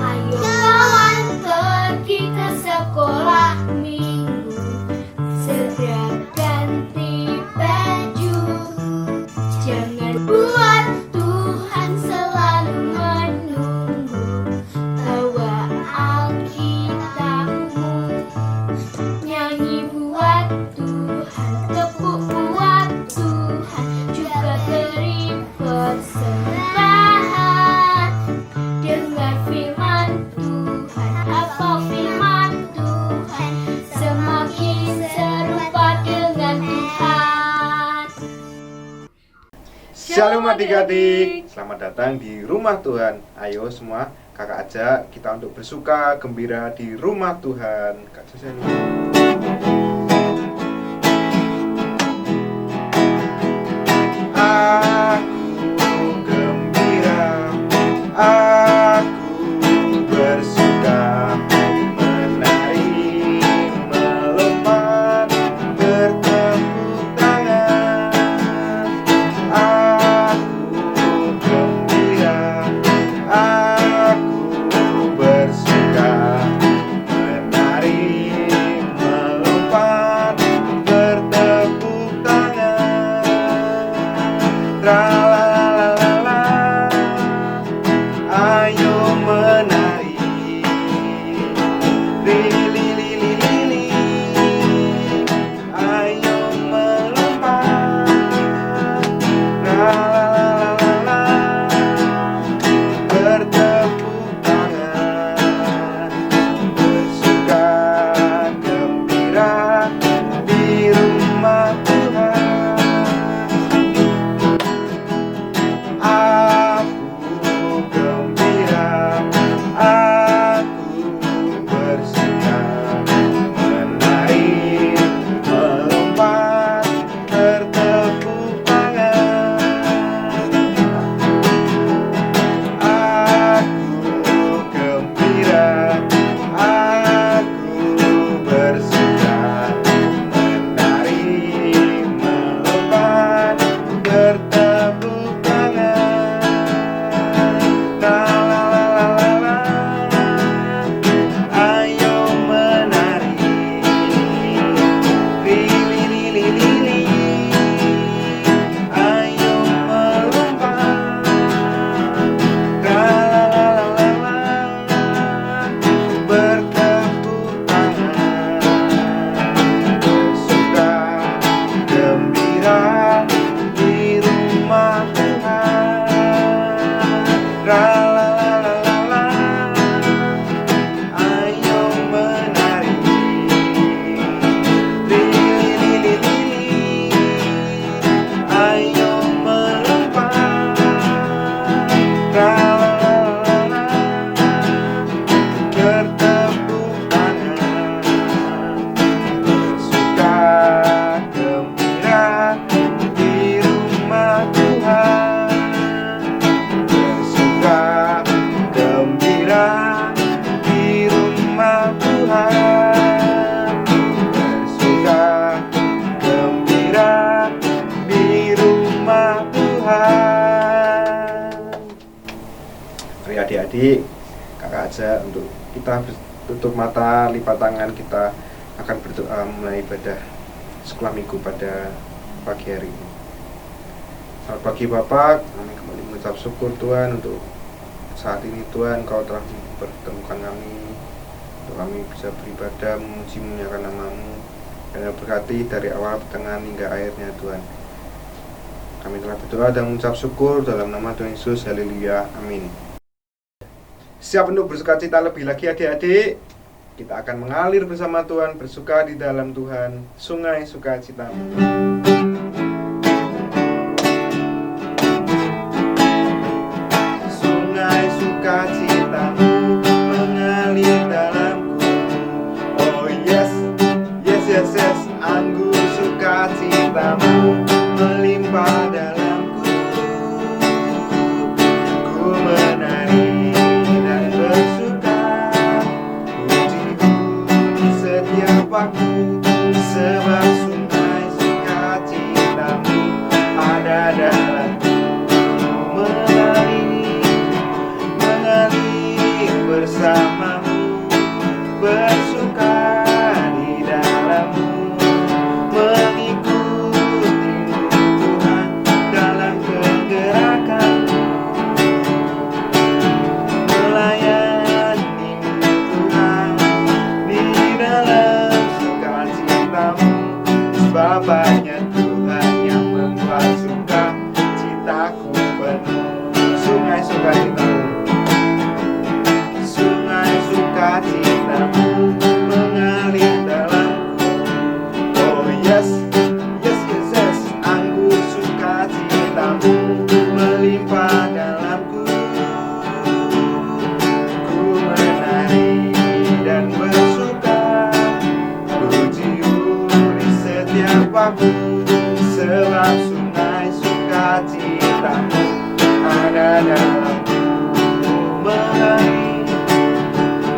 Ayo kawan pergi ke sekolah minggu, segera ganti baju. Jangan buat Tuhan selalu menunggu. Bawa Alkitabmu, nyanyi buat Tuhan, tepuk buat Tuhan, juga beri persembahan. Dengar firman Tuhan, hafal firman Tuhan, semakin serupa dengan Tuhan. Shalom adik-adik, selamat datang di rumah Tuhan. Ayo semua, kakak ajak kita untuk bersuka gembira di rumah Tuhan. Kak Jasen. Aku gembira, aku bersuka, menari, melompat, bertepuk tangan. Aku gembira, aku bersuka, menari, melompat, bertepuk tangan. Tra-la-la-la-la, ayo menari, li-li-li-li-li, ayo melompat. Tra-la-la-la-la, bertepuk tangan, bersuka gembira di rumah Tuhan. Aku gembira, aku bersuka, menari, melompat, bertepuk tangan. Aku gembira, aku bersuka, menari, melompat, bertepuk tangan. La-la-la-la-la, ayo menari, li-li-li-li-li, ayo melompat. La-la-la-la-la, bertepuk tangan, bersuka gembira di rumah Tuhan. La-la-la-la-la, ayo menari, li-li-li-li-li, ayo melompat. La-la-la-la, bertepuk tangan, bersuka gembira di rumah Tuhan. Bersuka gembira di rumah Tuhan. Bersuka gembira di rumah Tuhan. Mari adik-adik, kakak ajak untuk kita tutup mata, lipat tangan, kita akan berdoa mulai ibadah sekolah minggu pada pagi hari ini. Selamat pagi Bapak, kami kembali mengucap syukur Tuhan untuk saat ini Tuhan, Kau telah mempertemukan kami untuk kami bisa beribadah, memuji, memuliakan nama-Mu, dan berkati dari awal, pertengahan hingga akhirnya Tuhan. Kami telah berdoa dan mengucap syukur dalam nama Tuhan Yesus, haleluya, amin. Siap untuk bersuka cita lebih lagi adik-adik? Kita akan mengalir bersama Tuhan, bersuka di dalam Tuhan, sungai sukacitamu. Sungai sukacitamu mengalir dalamku. Oh yes, yes, yes, yes, anggur sukacitamu melimpah dalamku. Ku menari dan bersuka, pujiku setiap sukacitamu, sungai sukacitamu mengalir dalamku. Oh yes, yes, yes, yes, anggur sukacitamu melimpah dalamku. Ku menari dan bersuka, berjiur di setiap waktu, sebab sungai sukacitamu ada dalamku. Mengalir,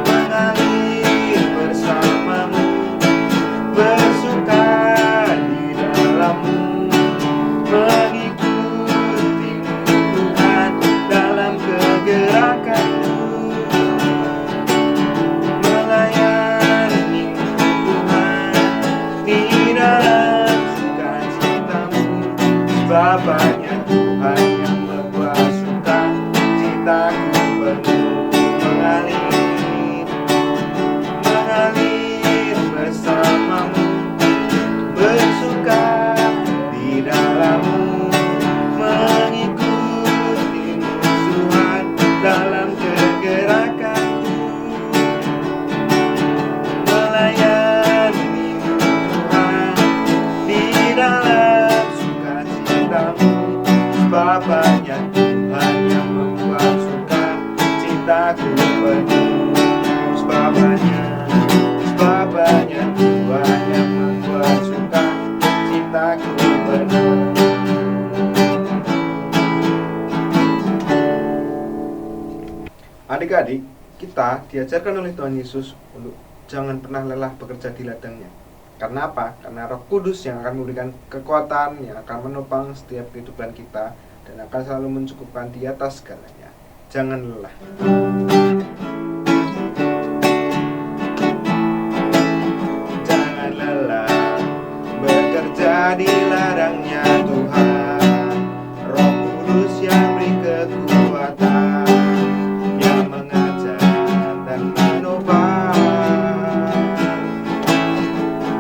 mengalir bersamamu, bersuka di dalammu, mengikutimu Tuhan dalam kegerakanku, melayani Tuhan di dalam sukacitamu. Bapaknya Tuhan yang membuat sukacitaku penuh. Mengalir, mengalir bersamamu, bersuka di dalammu, mengikutimu Tuhan dalam kegerakanku, melayani Tuhan di dalam sukacitamu. Bapaknya Tuhan yang membuat sukacitaku penuh. Bapaknya Tuhan yang membuat sukacitaku penuh. Adik-adik, kita diajarkan oleh Tuhan Yesus untuk jangan pernah lelah bekerja di ladangnya. Karena apa? Karena Roh Kudus yang akan memberikan kekuatan, yang akan menopang setiap kehidupan kita dan akan selalu mencukupkan di atas segalanya. Jangan lelah. Jangan lelah bekerja di ladangnya Tuhan. Roh Kudus yang beri kekuatan, yang mengajar dan menopang.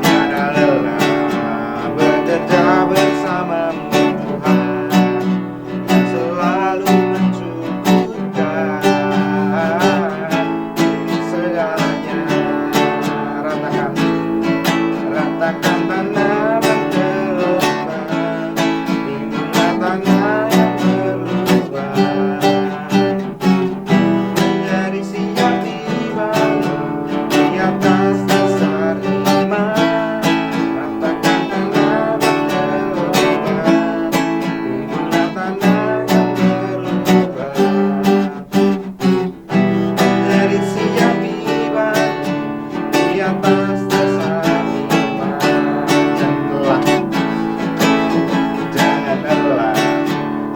Tiada lelah bekerja bersamamu Tuhan, yang selalu mencukupkan segalanya. Ratakan, ratakan tanah bergelombang, timbullah tanah yang berlubang, menjadi siap dibangun di atas dasar iman. Ratakan tanah bergelombang, timbullah tanah yang berlubang, menjadi siap dibangun di atas dasar iman. Jangan lelah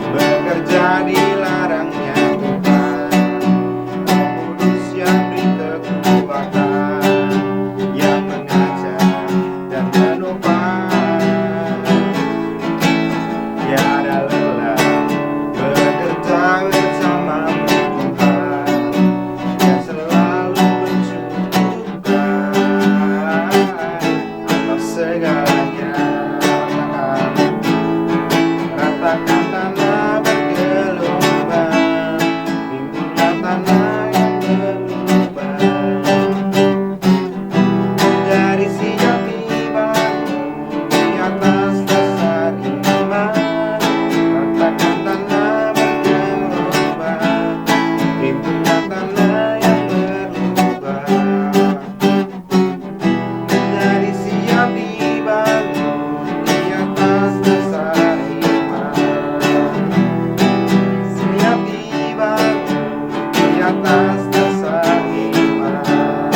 bekerja di ladangnya Tuhan. Roh Kudus yang beri kekuatan, yang mengajar dan menopang. Tiada lelah bekerja bersamamu Tuhan, yang selalu mencukupkan atas segalanya. Ratakan tanah bergelombang, timbullah tanah yang berlubang, menjadi siap dibangun di atas dasar iman. Ratakan tanah bergelombang, timbullah tanah yang berlubang, menjadi siap dibangun di atas dasar iman. Siap dibangun di atas dasar iman,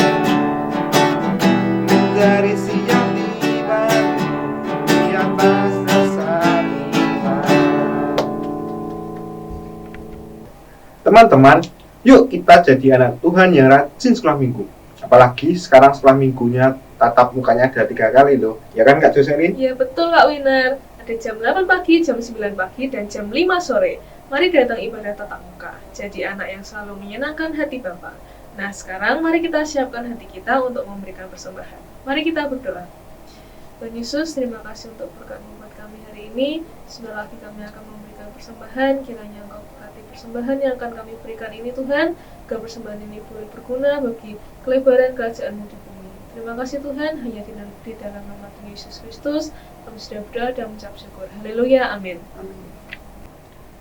menjadi siap dibangun di atas dasar iman. Teman-teman, yuk kita jadi anak Tuhan yang rajin sekolah minggu. Apalagi sekarang sekolah minggunya tatap mukanya ada 3 kali loh. Ya kan Kak Joselin? Ya betul Kak Winner. Ada jam 8 pagi, jam 9 pagi, dan jam 5 sore. Mari datang ibadah tatap muka. Jadi anak yang selalu menyenangkan hati Bapa. Nah sekarang mari kita siapkan hati kita untuk memberikan persembahan. Mari kita berdoa. Tuhan Yesus, terima kasih untuk berkat buat kami hari ini. Sebentar lagi kami akan memberikan memberikan persembahan. Kiranya Engkau berkati persembahan yang akan kami berikan ini Tuhan, agar persembahan ini boleh berguna bagi kelebaran kerajaan-Mu di bumi. Terima kasih Tuhan, hanya di dalam nama Tuhan Yesus Kristus kami sudah berdoa dan mengucap syukur. Haleluya, amin. Amin.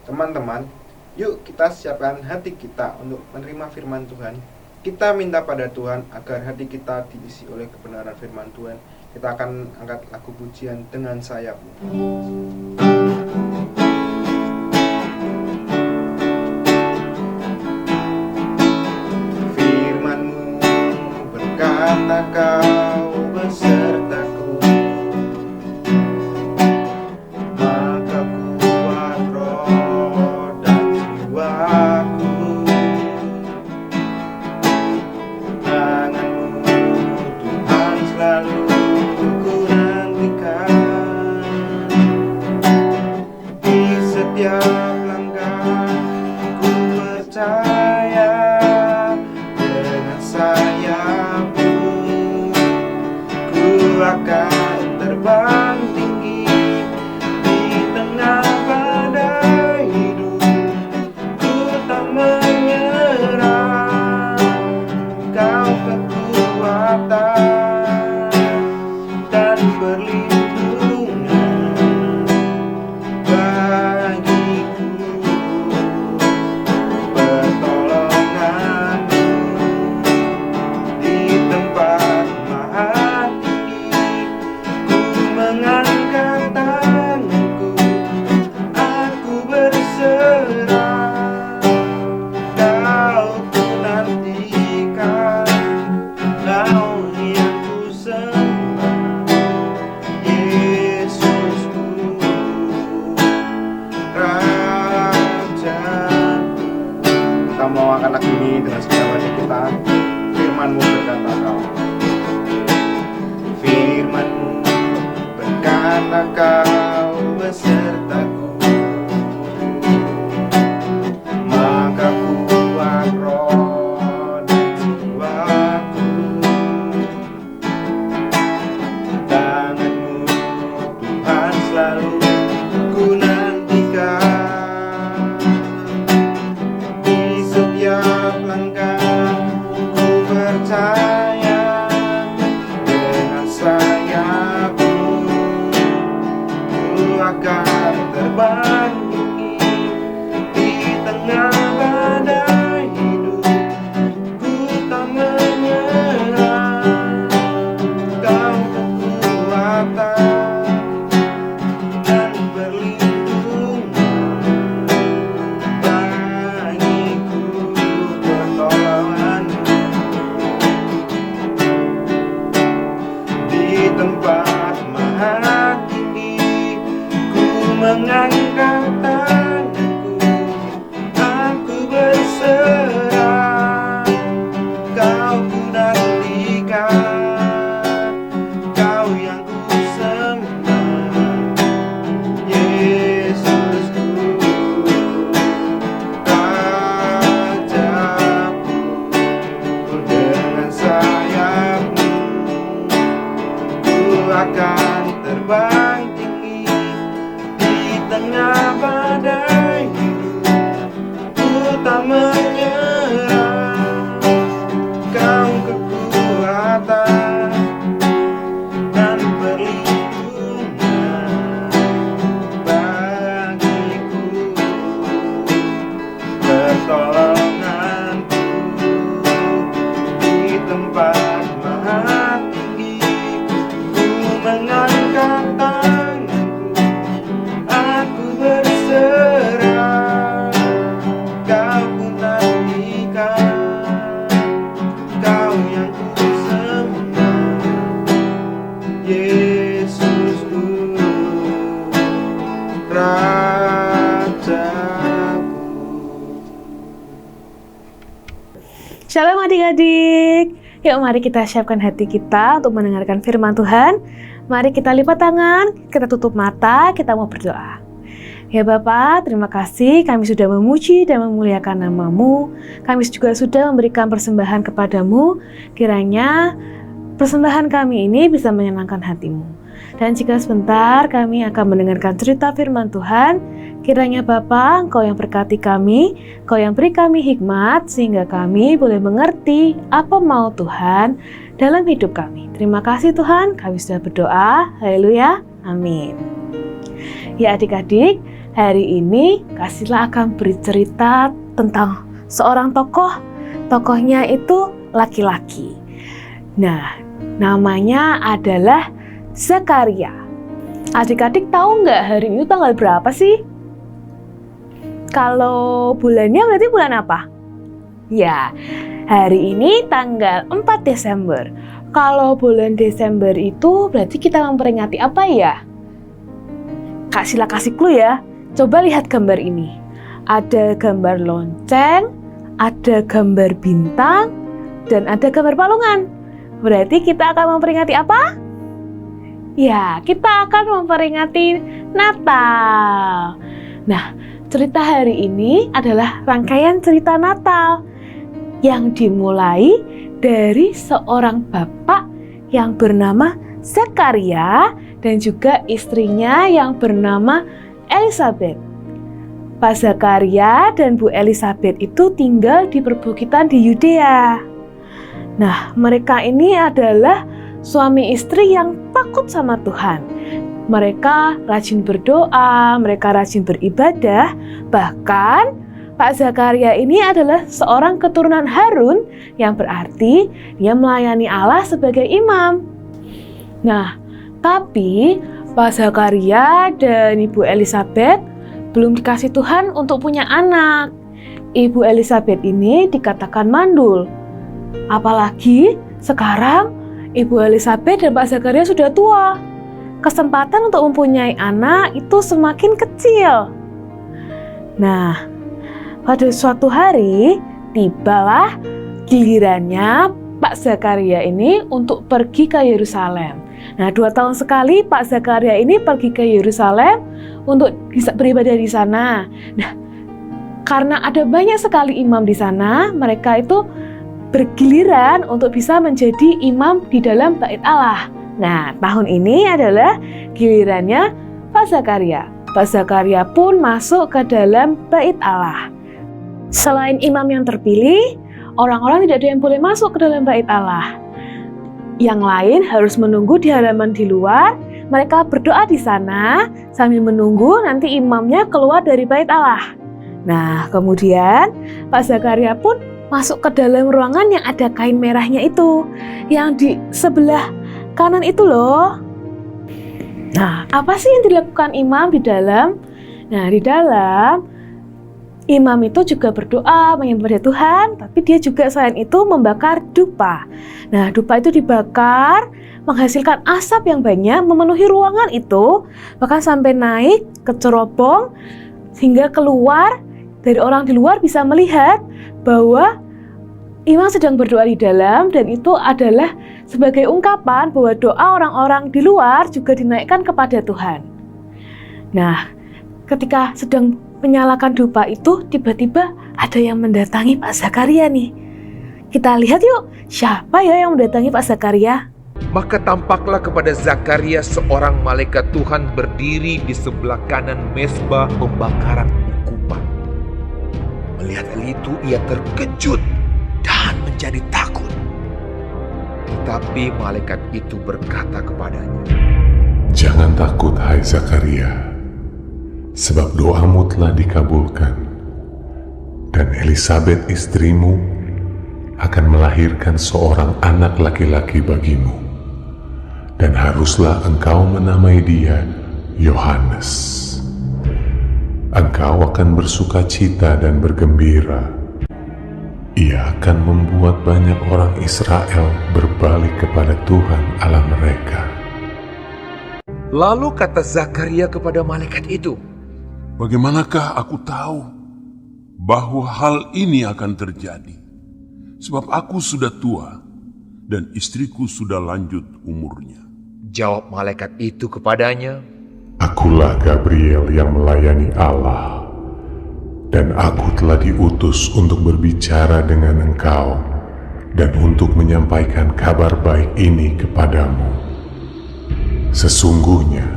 Teman-teman, yuk kita siapkan hati kita untuk menerima firman Tuhan. Kita minta pada Tuhan agar hati kita diisi oleh kebenaran firman Tuhan. Kita akan angkat lagu pujian Dengan Sayap-Mu. Firman-Mu berkata Kau besertaku, maka kuat roh dan jiwaku. Tangan-Mu Tuhan selalu ku nantikan, di setiap langkah ku percaya. Dengan sayap-Mu ku akan terbang tinggi di tengah badai hidup. Ku tak menyerah, Kau kekuatan dan perlindungan bagiku. Pertolongan-Mu di tempat maha tinggi. Ku mengangkat tanganku, aku berserah. Kau ku nantikan, Kau yang ku sembah, Yesusku, Rajaku. Kita mau angkat lagu ini dengan segenap hati kita. Firman-Mu berkata Kau, Firman-Mu berkata Kau besertaku, maka kuat roh dan jiwaku. Tangan-Mu Tuhan selalu ku nantikan, di setiap langkah ku percaya. Dengan sayap-Mu ku akan terbang tinggi di tengah badai hidup. Ku tak menyerah, Kau kekuatan dan perlindungan bagiku. Pertolongan-Mu di tempat maha tinggi. Ku mengangkat tanganku, aku berserah. Kau ku nantikan, Kau yang ku sembah, Yesusku, Rajaku. Dengan sayap-Mu ku akan terbang tinggi di tengah badai hidup. Ku tak menyerah, Kau kekuatan dan perlindungan bagiku. Pertolongan-Mu di tempat maha tinggi. Ku mengangkat tanganku, aku berserah. Kau ku nantikan, Kau yang ku sembah, Yesusku, Rajaku. Shalom adik-adik. Yuk mari kita siapkan hati kita untuk mendengarkan firman Tuhan. Mari kita lipat tangan, kita tutup mata, kita mau berdoa. Ya Bapa, terima kasih kami sudah memuji dan memuliakan nama-Mu. Kami juga sudah memberikan persembahan kepadamu. Kiranya persembahan kami ini bisa menyenangkan hati-Mu. Dan jika sebentar kami akan mendengarkan cerita firman Tuhan, kiranya Bapa, Engkau yang berkati kami, Engkau yang beri kami hikmat, sehingga kami boleh mengerti apa mau Tuhan dalam hidup kami. Terima kasih Tuhan, kami sudah berdoa. Haleluya, amin. Ya adik-adik, hari ini Kasila akan bercerita tentang seorang tokoh. Tokohnya itu laki-laki. Nah, namanya adalah Zakaria. Adik-adik tahu nggak hari ini tanggal berapa sih? Kalau bulannya berarti bulan apa? Ya, hari ini tanggal 4 Desember. Kalau bulan Desember itu berarti kita memperingati apa ya? Kak Sila kasih clue ya. Coba lihat gambar ini. Ada gambar lonceng, ada gambar bintang, dan ada gambar palungan. Berarti kita akan memperingati apa? Ya, kita akan memperingati Natal. Nah, cerita hari ini adalah rangkaian cerita Natal yang dimulai dari seorang bapak yang bernama Zakaria dan juga istrinya yang bernama Elisabeth. Pak Zakaria dan Bu Elisabeth itu tinggal di perbukitan di Yudea. Nah, mereka ini adalah suami istri yang takut sama Tuhan. Mereka rajin berdoa, mereka rajin beribadah. Bahkan Pak Zakaria ini adalah seorang keturunan Harun, yang berarti dia melayani Allah sebagai imam. Nah, tapi Pak Zakaria dan Ibu Elisabeth belum dikasih Tuhan untuk punya anak. Ibu Elisabeth ini dikatakan mandul. Apalagi sekarang Ibu Elisabeth dan Pak Zakaria sudah tua. Kesempatan untuk mempunyai anak itu semakin kecil. Nah, pada suatu hari tibalah gilirannya Pak Zakaria ini untuk pergi ke Yerusalem. Nah, 2 tahun sekali Pak Zakaria ini pergi ke Yerusalem untuk bisa beribadah di sana. Nah, karena ada banyak sekali imam di sana, mereka itu bergiliran untuk bisa menjadi imam di dalam bait Allah. Nah, tahun ini adalah gilirannya Pak Zakaria. Pak Zakaria pun masuk ke dalam bait Allah. Selain imam yang terpilih, orang-orang tidak ada yang boleh masuk ke dalam bait Allah. Yang lain harus menunggu di halaman di luar. Mereka berdoa di sana sambil menunggu nanti imamnya keluar dari bait Allah. Nah, kemudian Pak Zakaria pun masuk ke dalam ruangan yang ada kain merahnya itu, yang di sebelah kanan itu loh. Nah, apa sih yang dilakukan imam di dalam? Nah, di dalam imam itu juga berdoa menyembah Tuhan, tapi dia juga selain itu membakar dupa. Nah, dupa itu dibakar, menghasilkan asap yang banyak, memenuhi ruangan itu, bahkan sampai naik ke cerobong, sehingga keluar dari orang di luar bisa melihat bahwa imam sedang berdoa di dalam, dan itu adalah sebagai ungkapan bahwa doa orang-orang di luar juga dinaikkan kepada Tuhan. Nah, ketika sedang menyalakan dupa itu, tiba-tiba ada yang mendatangi Pak Zakaria nih. Kita lihat yuk, siapa ya yang mendatangi Pak Zakaria? Maka tampaklah kepada Zakaria seorang malaikat Tuhan berdiri di sebelah kanan mezbah pembakaran ukupan. Melihat hal itu, ia terkejut dan menjadi takut. Tetapi malaikat itu berkata kepadanya, "Jangan takut, hai Zakaria, sebab doamu telah dikabulkan, dan Elisabeth istrimu akan melahirkan seorang anak laki-laki bagimu, dan haruslah engkau menamai dia Yohanes. Engkau akan bersuka cita dan bergembira. Ia akan membuat banyak orang Israel berbalik kepada Tuhan Allah mereka." Lalu kata Zakaria kepada malaikat itu, "Bagaimanakah aku tahu bahwa hal ini akan terjadi? Sebab aku sudah tua dan istriku sudah lanjut umurnya." Jawab malaikat itu kepadanya, "Akulah Gabriel yang melayani Allah, dan aku telah diutus untuk berbicara dengan engkau dan untuk menyampaikan kabar baik ini kepadamu. Sesungguhnya,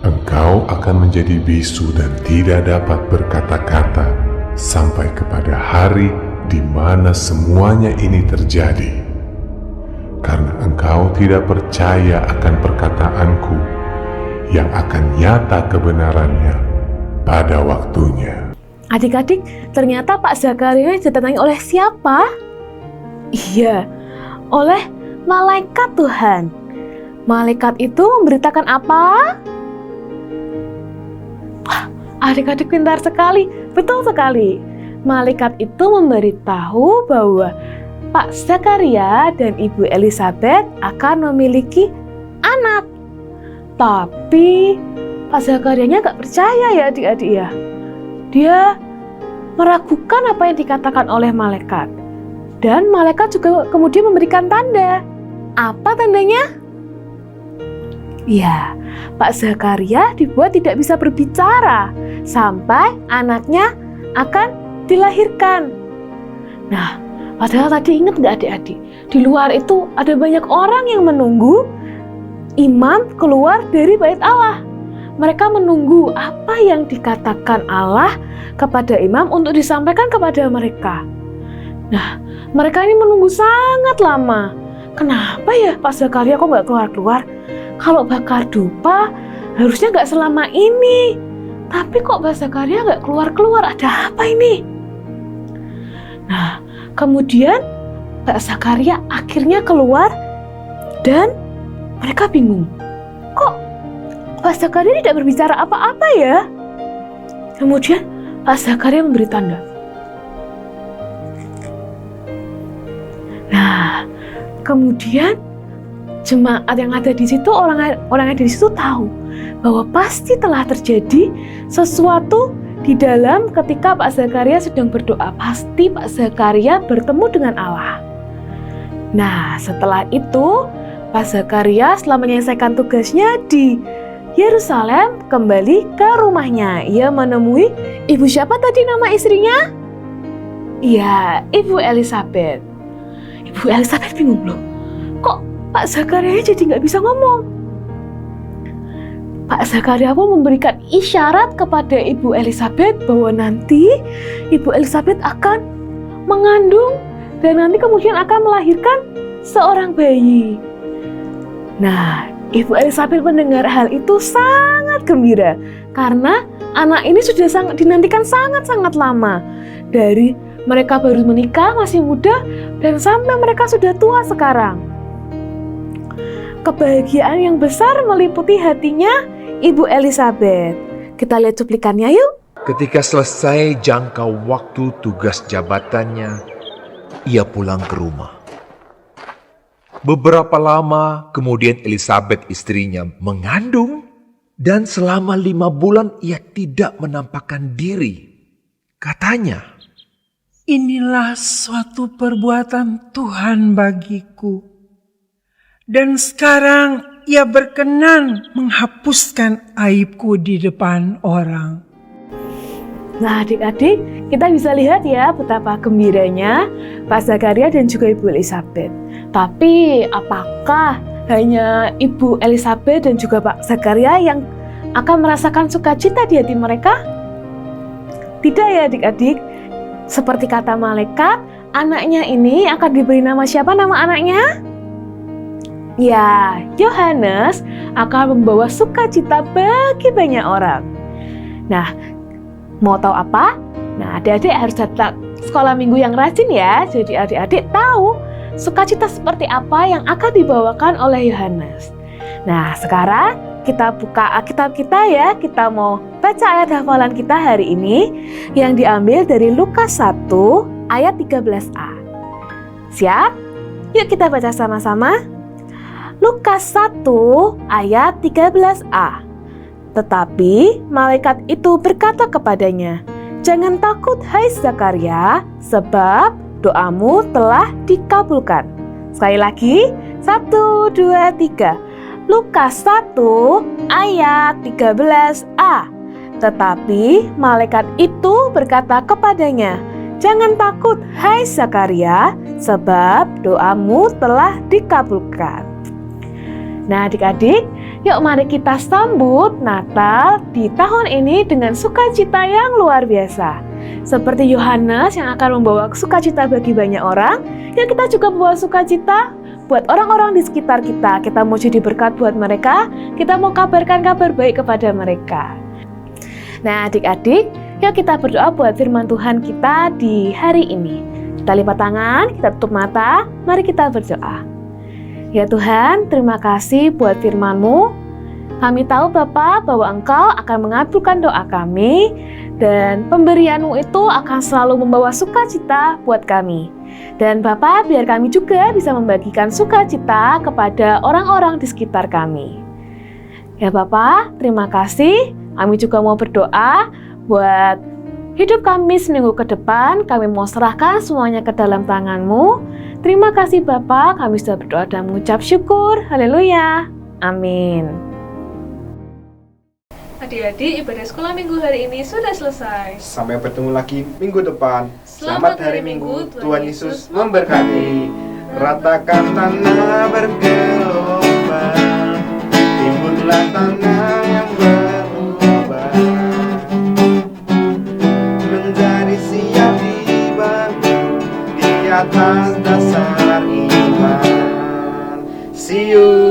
engkau akan menjadi bisu dan tidak dapat berkata-kata sampai kepada hari di mana semuanya ini terjadi, karena engkau tidak percaya akan perkataanku yang akan nyata kebenarannya pada waktunya. Adik-adik, ternyata Pak Zakaria didatangi oleh siapa? Iya, oleh malaikat Tuhan. Malaikat itu memberitakan apa? Wah, adik-adik pintar sekali, betul sekali. Malaikat itu memberitahu bahwa Pak Zakaria dan Ibu Elizabeth akan memiliki anak. Tapi Pak Zakarianya gak percaya ya adik-adik ya. Dia meragukan apa yang dikatakan oleh malaikat. Dan malaikat juga kemudian memberikan tanda. Apa tandanya? Ya, Pak Zakaria dibuat tidak bisa berbicara sampai anaknya akan dilahirkan. Nah, padahal tadi ingat gak adik-adik? Di luar itu ada banyak orang yang menunggu imam keluar dari bait Allah. Mereka menunggu apa yang dikatakan Allah kepada imam untuk disampaikan kepada mereka. Nah, mereka ini menunggu sangat lama. Kenapa ya Pak Zakaria kok nggak keluar-keluar? Kalau bakar dupa harusnya nggak selama ini. Tapi kok Pak Zakaria nggak keluar-keluar? Ada apa ini? Nah, kemudian Pak Zakaria akhirnya keluar dan mereka bingung. Kok Pak Zakaria tidak berbicara apa-apa ya? Kemudian Pak Zakaria memberi tanda. Nah, kemudian jemaat yang ada di situ, orang yang ada di situ tahu bahwa pasti telah terjadi sesuatu di dalam ketika Pak Zakaria sedang berdoa. Pasti Pak Zakaria bertemu dengan Allah. Nah, setelah itu Pak Zakaria setelah menyelesaikan tugasnya di Yerusalem kembali ke rumahnya. Ia menemui ibu siapa tadi nama istrinya? Iya, Ibu Elizabeth. Ibu Elizabeth bingung loh. Kok Pak Zakaria jadi nggak bisa ngomong? Pak Zakaria pun memberikan isyarat kepada Ibu Elizabeth bahwa nanti Ibu Elizabeth akan mengandung dan nanti kemudian akan melahirkan seorang bayi. Nah, Ibu Elizabeth mendengar hal itu sangat gembira karena anak ini sudah dinantikan sangat-sangat lama. Dari mereka baru menikah masih muda dan sampai mereka sudah tua sekarang. Kebahagiaan yang besar meliputi hatinya Ibu Elizabeth. Kita lihat cuplikannya yuk. Ketika selesai jangka waktu tugas jabatannya, ia pulang ke rumah. Beberapa lama kemudian Elizabeth istrinya mengandung dan selama 5 bulan ia tidak menampakkan diri. Katanya, "Inilah suatu perbuatan Tuhan bagiku. Dan sekarang ia berkenan menghapuskan aibku di depan orang." Nah adik-adik, kita bisa lihat ya betapa gembiranya Pak Zakaria dan juga Ibu Elizabeth. Tapi apakah hanya Ibu Elizabeth dan juga Pak Zakaria yang akan merasakan sukacita di hati mereka? Tidak ya adik-adik. Seperti kata malaikat, anaknya ini akan diberi nama siapa nama anaknya? Ya, Yohanes akan membawa sukacita bagi banyak orang. Nah, mau tahu apa? Nah, adik-adik harus datang sekolah minggu yang rajin ya. Jadi adik-adik tahu sukacita seperti apa yang akan dibawakan oleh Yohanes. Nah, sekarang kita buka Alkitab kita ya. Kita mau baca ayat hafalan kita hari ini yang diambil dari Lukas 1 ayat 13a. Siap? Yuk kita baca sama-sama. Lukas 1 ayat 13a. Tetapi malaikat itu berkata kepadanya, "Jangan takut hai Zakaria, sebab doamu telah dikabulkan." Sekali lagi, 1, 2, 3. Lukas 1 ayat 13a. Tetapi malaikat itu berkata kepadanya, "Jangan takut hai Zakaria, sebab doamu telah dikabulkan." Nah adik-adik, Yuk mari kita sambut Natal di tahun ini dengan sukacita yang luar biasa. Seperti Yohanes yang akan membawa sukacita bagi banyak orang, yuk kita juga membawa sukacita buat orang-orang di sekitar kita. Kita mau jadi berkat buat mereka, kita mau kabarkan kabar baik kepada mereka. Nah adik-adik, yuk kita berdoa buat firman Tuhan kita di hari ini. Kita lipat tangan, kita tutup mata, mari kita berdoa. Ya Tuhan, terima kasih buat firman-Mu. Kami tahu Bapa bahwa Engkau akan mengabulkan doa kami dan pemberian-Mu itu akan selalu membawa sukacita buat kami. Dan Bapa, biar kami juga bisa membagikan sukacita kepada orang-orang di sekitar kami. Ya Bapa, terima kasih. Kami juga mau berdoa buat hidup kami seminggu ke depan. Kami mau serahkan semuanya ke dalam tangan-Mu. Terima kasih Bapa, kami sudah berdoa dan mengucap syukur. Haleluya. Amin. Adik-adik, ibadah sekolah minggu hari ini sudah selesai. Sampai bertemu lagi minggu depan. Selamat Selamat hari hari Minggu, Minggu, Tuhan Yesus memberkati. Ratakan tanah bergelombang, timbunlah tanah yang berubah, menjadi siap dibangun di atas dasar iman. See you.